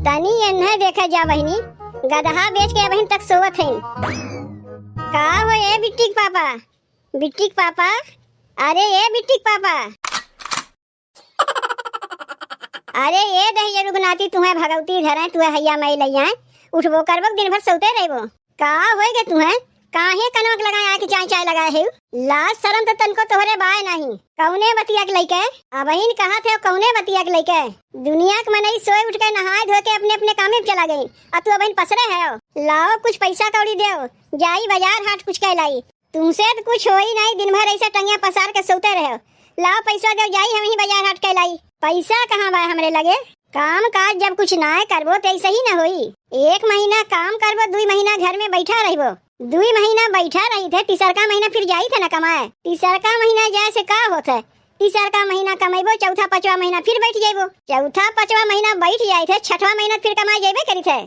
तनी एन्हे देखा जा बहिनी, गदहा बेच के अबहिन तक सोवत है। का हो ए बिट्टी के पापा, बिट्टी के पापा, अरे ए बिट्टी के पापा, अरे ए दहिया रुगनाती तुम्हें भगवती धरे तुहे हैया मई लइया उठबो करबो दिन भर सोते रहबो। का होएगे तुम्हें काहे कनक लगाए आके चाय चाय लगाए है। लाज शरम तो तनको तोहरे बाय नहीं। कौने बतिया के लइके अबहिन कहा थे कौने बतिया के लइके दुनिया के मनई सोए उठ के नहाए धो के अपने अपने काम में चला गई। अब तू अबहिन पसरे है। लाओ कुछ पैसा कौड़ी देओ, जाई बाजार हाट कुछ कहलाई। तुमसे तो कुछ हो ही नहीं, दिन भर ऐसा टंगिया पसार के सोते रहो। लाओ पैसा दो, जाई हम ही बाजार हाट कहलाई। पैसा कहाँ बा हमरे लगे। काम काज जब कुछ ना करबो तो ऐसा ही न होई। एक महीना काम करबो, 2 महीना घर में बैठा रहबो। 2 महीना बैठा रही थे, तीसरका महीना फिर जाई थे न कमाए। तीसरका महीना जाए से का होता है, तीसरका महीना कमाइबो, चौथा पांचवा महीना फिर बैठ जाइबो। चौथा पांचवा महीना बैठ जाए थे, छठवा महीना फिर कमाए जाइबे करी थे।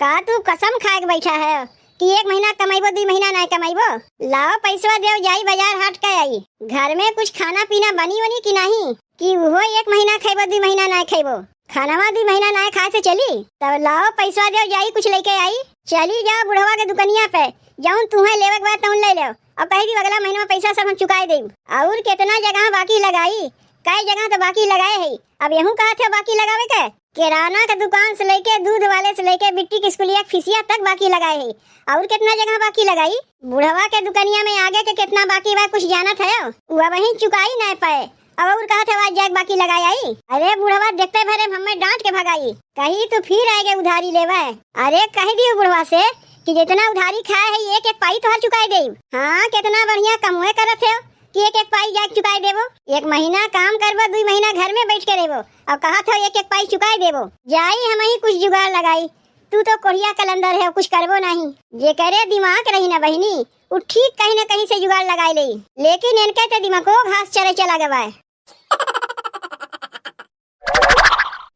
का तू कसम खा के बैठा है कि 1 महीना कमाइबो 2 महीना नहीं कमाइबो। लाओ पैसा देओ, जाई बाजार हाट के आई। घर में कुछ खाना पीना बनी वनी कि नहीं, कि वो 1 महीना खाइबो 2 महीना नहीं खाइबो। खानावा 2 महीना नहीं खाए से चली। तब लाओ पैसा देओ, जाई कुछ लेके आई। चली जाओ बुढ़वा के दुकनिया पे, जाऊं तुम्हें लेवे के बाद तुम ले लो और कही दी अगला महीना पैसा सब हम चुकाए दें। और कितना जगह बाकी लगाई, कई जगह तो बाकी लगाए है। अब यहूँ कहा थे बाकी लगावे के, किराना के दुकान से लेके दूध वाले से लेके बिट्टी की स्कूलिया फीसिया तक बाकी लगाए है। और कितना जगह बाकी लगाई। बुढ़वा के दुकनिया में आगे के कितना बाकी बा कुछ जाना था, वह वही चुकाई नहीं पाए। अब और कहा था आज जाग बाकी लगाई आई। अरे बुढ़वा देखते भरे हमें डांट के भगाई, कही तो फिर आएगे उधारी लेवा। अरे कह दियो बुढ़वा से कि जितना उधारी खाए है एक एक पाई तो हर चुकाई दे। हाँ कितना बढ़िया कमुए करत है कि एक एक पाई जाग चुकाई देवो। 1 महीना काम करबो, 2 महीना घर में बैठ के रहबो और कहा था एक एक पाई चुकाई देवो। जाई हम ही कुछ जुगाड़ लगाई। तू तो कोढ़िया कलंदर है, कुछ करबो नहीं। जे करे दिमाग रही ना बहिनी, वो ठीक कहीं न कहीं से जुगाड़ लगाई ले। लेकिन इनके तो दिमागो घास चरे चला गवाए।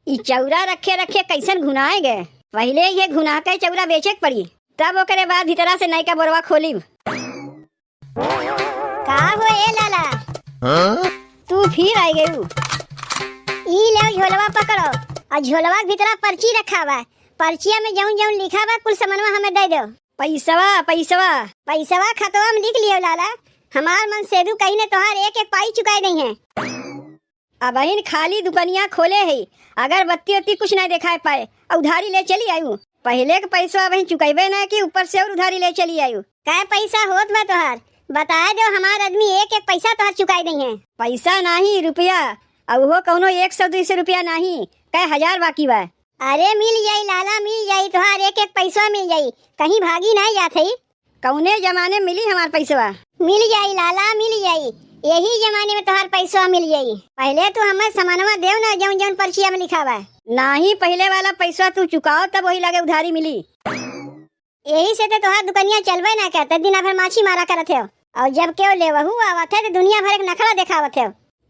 ई चौरा रखे रखे कैसन घुनाए गए। पहले ये घुना के चौरा बेचे के पड़ी, तब ओकरे बाद भीतरा से नई का बोरवा खोली। का हो ए लाला, तू फिर आई गयू। ई ले झोलवा पकड़ो और झोलवा के भीतरा पर्ची रखा हुआ। पर्चिया में जौन जौन लिखा बा कुल सामानवा हमें दे दो। पैसवा पैसवा पैसवा खतवा में लिख लियो लाला। हमार मन सेदू कहीं ने तोहार एक एक पाई चुकाई नहीं है। अब इन खाली दुकानिया खोले है, अगर बत्ती वत्ती कुछ नहीं दिखाई पाए उधारी ले चली आयु। पहले के पैसा वही चुकाइबे ना कि ऊपर से और उधारी ले चली आयु। क्या पैसा होत बा तोहार बताए दो, हमार आदमी एक एक पैसा तोहार चुकाई नहीं है। पैसा नहीं रुपया, अब वो कौनो 100-200 रुपया नहीं, कई 1000 बाकी बा। अरे मिल जाई लाला, मिल जाई तोहार एक एक पैसा मिल जाई, कहीं भागी नहीं जात है। कौने जमाने मिली हमार पैसा, मिल जाई लाला मिल जाई। यही जमाने में तोहार पैसा मिल जाई। पहले तू हमें सामानवा देव ना जौन जौन पर्चिया में लिखा बा। नहीं पहले वाला पैसा तू चुकाओ तब वही लगे उधारी मिली। यही से तो तोहार दुकानिया चलबे ना करते, दिन भर माछी मारा करत है और जब क्यों ले वहू आवत है तो दुनिया भर के नखरा दिखावत है।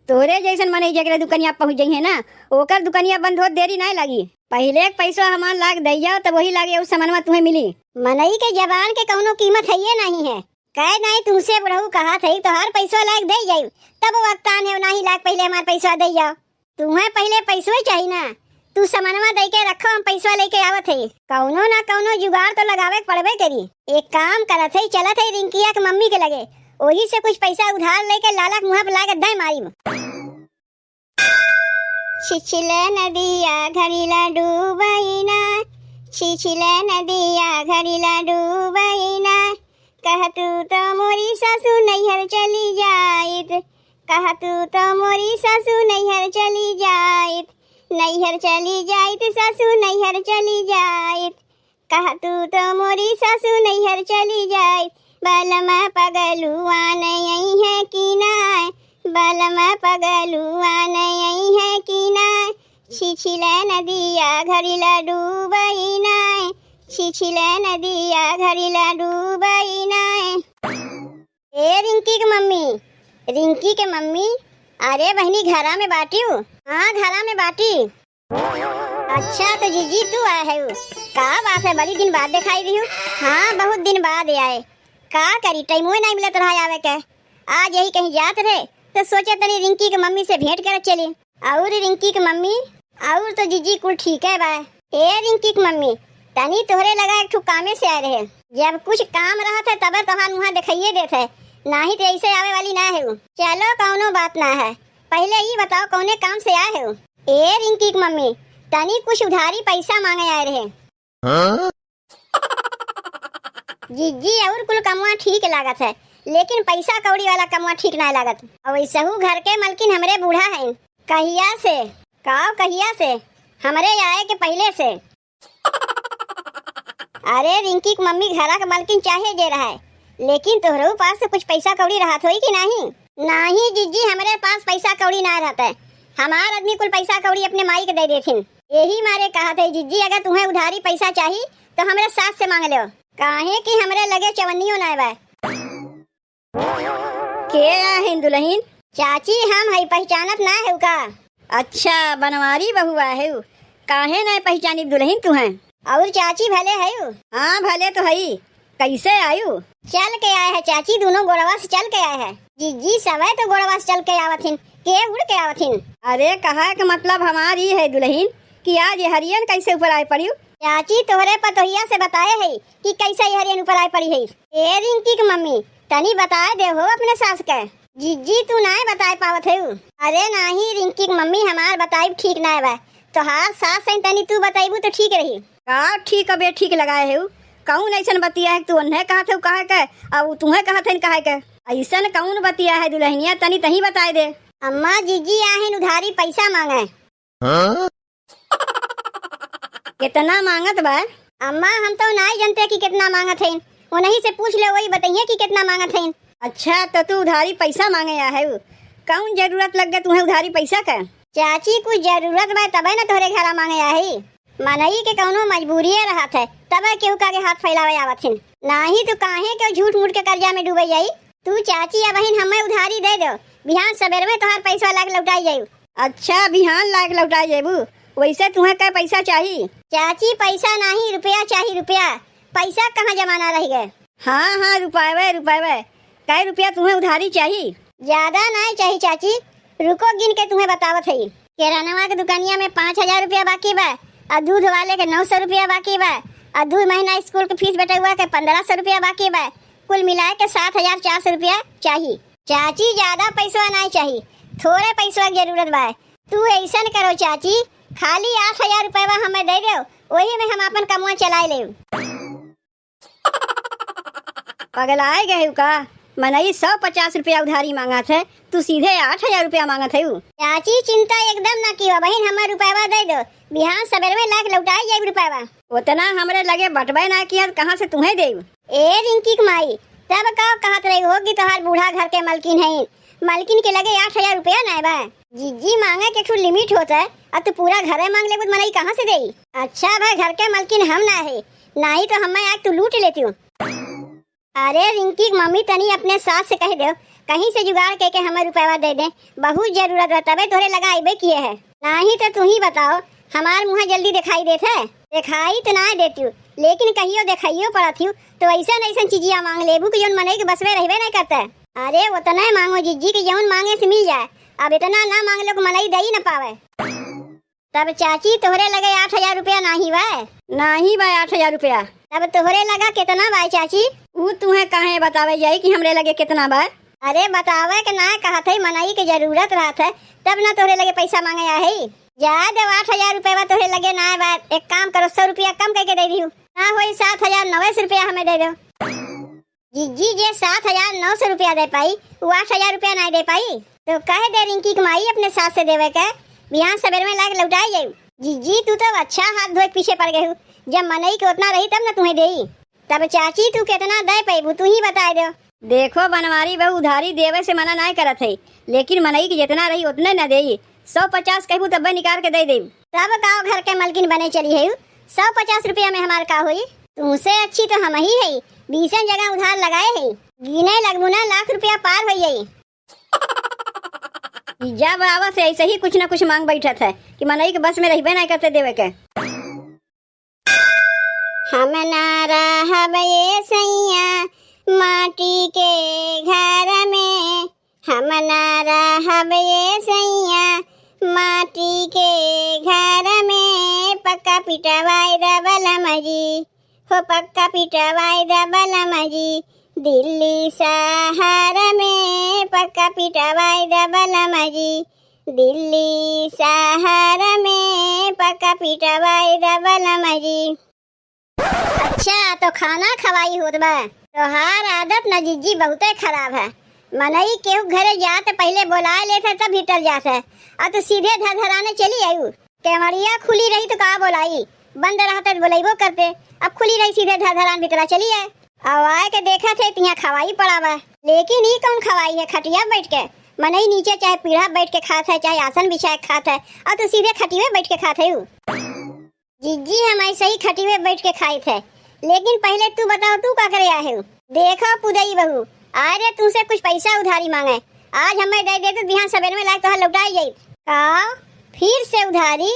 तोरे जैसन मने जगह दुकानिया पहुंच जाई है ना, ओकर दुकानिया बंद हो देरी नहीं लगी। पहले पैसा हमार लाग दे जाओ तब वही लागे उस सामानवा तुम्हें मिली। मनई के जबान के कौनो कीमत है ये नहीं है। कह नहीं तुमसे बुढ़ऊ कहा थे तो हर पैसा लाग दे जाई, तब वक्तान है नहीं लाग पहले हमार पैसा दे जाओ। तुम्हें पहले पैसा चाहिए ना, तू सामानवा दे के रखो, हम पैसा लेके आवत है। कौनो ना कौनो जुगाड़ तो लगावे पड़बे करी। एक काम करत है, चलत है रिंकिया के मम्मी के लगे, वही से कुछ पैसा उधार लेके लाला के मुँह पे लाके दे मारी। छिछिले नदिया घड़ीला डूबैना, छिछिले नदिया घड़ीला डूबैना, कहतू तो मोरी सासू नैहर चली जाइत, कहतू तो मोरी सासू नैहर चली जाइत, नैहर चली जाइत सासू नैहर चली जाइत, कहतू तो मोरी सासू नैहर चली जाइत। बलमा पगलुआ नहीं है कि नाय, बलमा पगलुआ नहीं है कि नाय, छिछिले नदिया घड़ीला डूबैना, छिछिले नदिया घड़ीला डूबैना। ए रिंकी के मम्मी, रिंकी के मम्मी, अरे बहनी घरा में बाटी हूँ। हाँ घरा में बाटी। अच्छा तो जीजी तू आया है, का बात है, बड़ी दिन बाद दिखाई दी हूँ। हाँ बहुत दिन बाद आए, का करी टाइम नहीं मिला तरह आवे के। आज यही कहीं जात रहे तो सोचे तनी रिंकी के मम्मी से भेंट कर चली। और रिंकी की मम्मी और तो जीजी कुल ठीक है बा। ए रिंकी की मम्मी तनी तोहरे लगा एक ठो कामे से आए रहे। जब कुछ काम रहा था तब तोहार मुँह दिखाइए देते, नहीं तो ऐसे आवे वाली ना है। चलो कौनो बात ना है, पहले ये बताओ कौने काम से आए हो। ए रिंकी की मम्मी तनी कुछ उधारी पैसा मांगे आए रहे। जीजी और कुल कमुआ ठीक लागत है, लेकिन पैसा कौड़ी वाला कमुआ ठीक ना लागत। और वैसे घर के मलकिन हमरे बूढ़ा है। कहिया से कहिया से हमरे आए के पहले से। अरे रिंकी की मम्मी घरा का मलकिन चाहे दे रहा है, लेकिन तोहरे पास से कुछ पैसा कौड़ी रहा थोड़ी कि नहीं। नहीं जीजी हमारे पास पैसा कौड़ी ना रहता है, हमार आदमी कुल पैसा कौड़ी अपने माई के दे देथिन। यही मारे कहा थे जीजी अगर तुम्हें उधारी पैसा चाहिए तो हमारे सास से मांग लो, काहे कि हमरे लगे चवन्नियों ना बा। के है दुल्हन? चाची हम है, पहचानत ना है का? अच्छा बनवारी बहुआ है, काहे ना पहचानी दुल्हन तू है? और चाची भले है? हाँ भले तो है। कैसे आयु? चल के आए है चाची, दोनों गोड़वा से चल के आए है। जीजी सवै तो गोड़वा से चल के आवथिन, के उड़ के आवथिन। अरे कहा के मतलब हमारी है दुल्हन कि आज ये हरियन कैसे ऊपर आए पड़ी? चाची तोहरे पतोहिया से बताए है कि कैसे ये हरियन ऊपर आए पड़ी है। ए रिंकी की मम्मी तनी बताए दे हो अपने सास के। जीजी तू ना बताए पावत है? अरे नहीं रिंकी की मम्मी हमार बताई ठीक ना है, तो हार सास है तनी तू बताइबू तो ठीक रही। का ठीक अबे ठीक लगाए है? कौन ऐसा बतिया है तू उन्हें कहा थे कहा के अब तुम्हें कहा थे कहा के? ऐसा कौन बतिया है दुल्हनिया तनी तही बताए दे। अम्मा जीजी आहिन उधारी पैसा मांगे। कितना मांगत बा? अम्मा हम तो नहीं जानते कि कितना मांगत है, उन्हीं से पूछ ले वही बताइए कि कितना मांगत है। अच्छा तो तू उधारी पैसा मांगे आ है, कौन जरूरत लग गया तुम्हें उधारी पैसा का? चाची कुछ जरूरत बा तबे ना तोहरे घर मांगे आ है, मनई के कौनो मजबूरी रहा थे तब केहू का के हाथ फैलावे आवथिन, नहीं तो काहे के झूठ मूठ के कर्जा में डूबे जाई। तू चाची या बहन हमें उधारी दे दो, बिहान सवेर में तोहार पैसा लाग लौटाई जाई। अच्छा बिहान लाग लौटाई जाबू, वैसे तुम्हें क्या पैसा चाहिए? चाची पैसा नहीं रुपया चाहिए, रुपया। पैसा कहाँ जमाना रह गए? हाँ हाँ रुपये कै रुपया तुम्हें उधारी चाहिए? ज्यादा नहीं चाहिए चाची, रुको गिन के तुम्हें बतावत है। किराना के दुकानिया में 5000 रुपया बाकी बा, और दूध वाले के 900 रुपया बाकी बा, और 2 महीना स्कूल के फीस बटे हुआ के 1500 रुपया बाकी बा, कुल मिला के 7400 रुपया चाहिए। चाची ज्यादा पैसा नहीं चाहिए, थोड़े पैसा की जरूरत बा। तू ऐसा करो चाची, खाली 8000 रुपया हमें दे दो, वही में हम अपन कमुआ चलाए ले। पगलाए गए का? मनई 150 रुपया उधारी मांगा थे, तू सीधे 8000 रुपया मांगा थे। चाची चिंता एकदम ना कियो बहन, हमें रुपया दे दो, बिहान सवेर में लाख लौटाई जाए रुपया। उतना हमरे लगे बटवे ना किया, कहाँ से तुम्हें दे? ए रिंकी माई तब का कहत रही हो कि तोहार बूढ़ा घर के मलकिन है, मलकिन के लगे 8000 रुपया ना बा। जीजी मांगे के कुछ लिमिट होता है, अब तो पूरा घरे मांग ले मनई कहाँ से दे? अच्छा भाई घर के मलकिन हम ना है, नहीं तो हमें आज तू लूट लेती हूँ। अरे रिंकी मम्मी तनी अपने सास से कह दो कहीं से जुगाड़ के हमें रुपया दे दे, बहुत जरूरत है तबे तोरे लगा आइबे किए है, नहीं तो तू ही बताओ हमार मुँह जल्दी दिखाई देते है? दिखाई तो ना देती हूँ, लेकिन कहियो दिखाइयो पड़ती हूँ तो ऐसा चीजिया मांग लेबू कि जौन मनई के बस में रहबे नहीं करता है। अरे उतना मांगो जीजी की जौन मांगे से मिल जाए, अब इतना ना मांग लो मनई दे ही न पावे। तब चाची तोहरे लगे 8000 रुपया नहीं बा? नहीं बा 8000 रुपया। तब तोहरे लगा कितना बा चाची? वो तुम्हें कहे बतावे जाई कि हमरे लगे कितना बा? अरे बतावे के ना कहा थे, मनई के जरूरत रहा था तब ना तोहरे लगे पैसा मांगे आ है। जा दे 8000 रुपया तोहरे लगे ना बा, एक काम करो 100 रुपया कम करके दे दी ना हो 7900 रुपया हमें दे दो। जीजी जे 7900 रुपया दे पाई, वो 8000 रुपया नहीं दे पाई, तो कहे दे रिंकी कमाई अपने सास से देवे के, बिहान सवेर में लाग लौटाई जाई। जीजी तू तो अच्छा हाथ धोए पीछे पड़ गई, जब मनई के उतना रही तब ना तुम्हें देई। तब चाची तू कितना दे पाई तू ही बता दो। देखो बनवारी बहू उधारी देवे से मना नहीं करत है, लेकिन मनई की जितना रही उतने न देई, 150 कहूँ तब निकाल के दे दे। तब का घर के मलकिन बने चली है, 150 रुपया में हमार का हुई? तुमसे अच्छी तो हम ही है, 20 जगह उधार लगाए है, गिने लगभग ना लाख रुपया पार हो जाये। जब आवा से ऐसे ही कुछ न कुछ मांग बैठा था कि मनई के बस में रहबे नहीं करते देवे के। हम ना रहबे सैया माटी के घर में, हम ना रहबे सैया माटी के घर में पक्का पिटवाई द बलमा जी, हो पक्का पिटवाई द बलमा जी। दिल्ली शहर में पक्का पिटवाई द बलमा जी, दिल्ली शहर में पक्का पिटवाई द बलमा जी। अच्छा तो खाना खवाई होत बा। तोहार आदत न जीजी बहुते खराब है। मनई केहू घरे जात पहले बुला लेते तब भीतर जाते, अब तो सीधे धरधराने चली आयु। केवड़िया खुली रही तो का बोलाई, बंद रहते तो बुलाइबो करते। अब खुली रही सीधे धरधरान भीतरा चली आए। अब आए के देखा थे तिहाँ खवाई पड़ा बा, लेकिन ई कौन खवाई है? खटिया बैठ के मनई नीचे चाहे पीढ़ा बैठ के खात है, चाहे आसन बिछा के खात है, अब तो सीधे खटिया बैठ के खात है। जीजी हम ऐसे ही खटिया बैठ के खाई थे, लेकिन पहले तू बताओ तू का करे आए हो? देखो पुदई बहू, आज तुमसे कुछ पैसा उधारी मांगे, आज हमें दे दे तो बिहान सवेरे में लायक तो लौटाई जाई। का फिर से उधारी?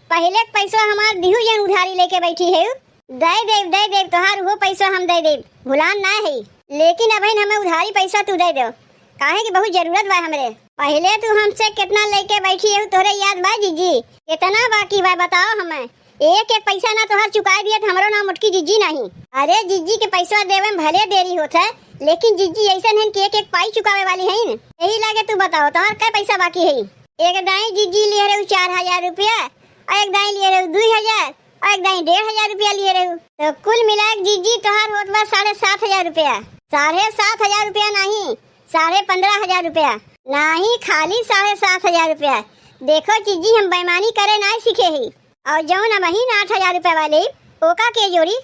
पहले पैसा हमार दिहु जन उधारी लेके बैठी है। दे देव तोहार वो पैसा हम दे देव, भुलान ना है। लेकिन अब हमें उधारी पैसा तू दे दो, काहे की बहुत जरूरत बा हमरे। पहले तू हमसे कितना लेके बैठी है तोरे याद बा जीजी? कितना बाकी बा बताओ हमें। एक एक पैसा ना तोहार चुका दिया तो हमरो नाम मुटकी जीजी नहीं। अरे जीजी के पैसा देवे में भले देरी होता है, लेकिन जीजी ऐसा नहीं कि एक एक पाई चुकावे वाली है। यही लागे तू बताओ तोहार क्या पैसा बाकी है? एक दाई जीजी लिए रहे 4000 रुपया, और एक दाई लिए रहे 2000, और एक दाई 1500 रुपया लिए रहे। तो कुल मिला जीजी तोहार होत बा 7500 रुपया। 7500 रुपया नहीं, 15,500 रुपया नहीं, खाली 7500 रुपया। देखो जीजी हम बेईमानी करे ना सीखे ही, और जो न वही 8000 रुपया वाले ओका के जोड़ी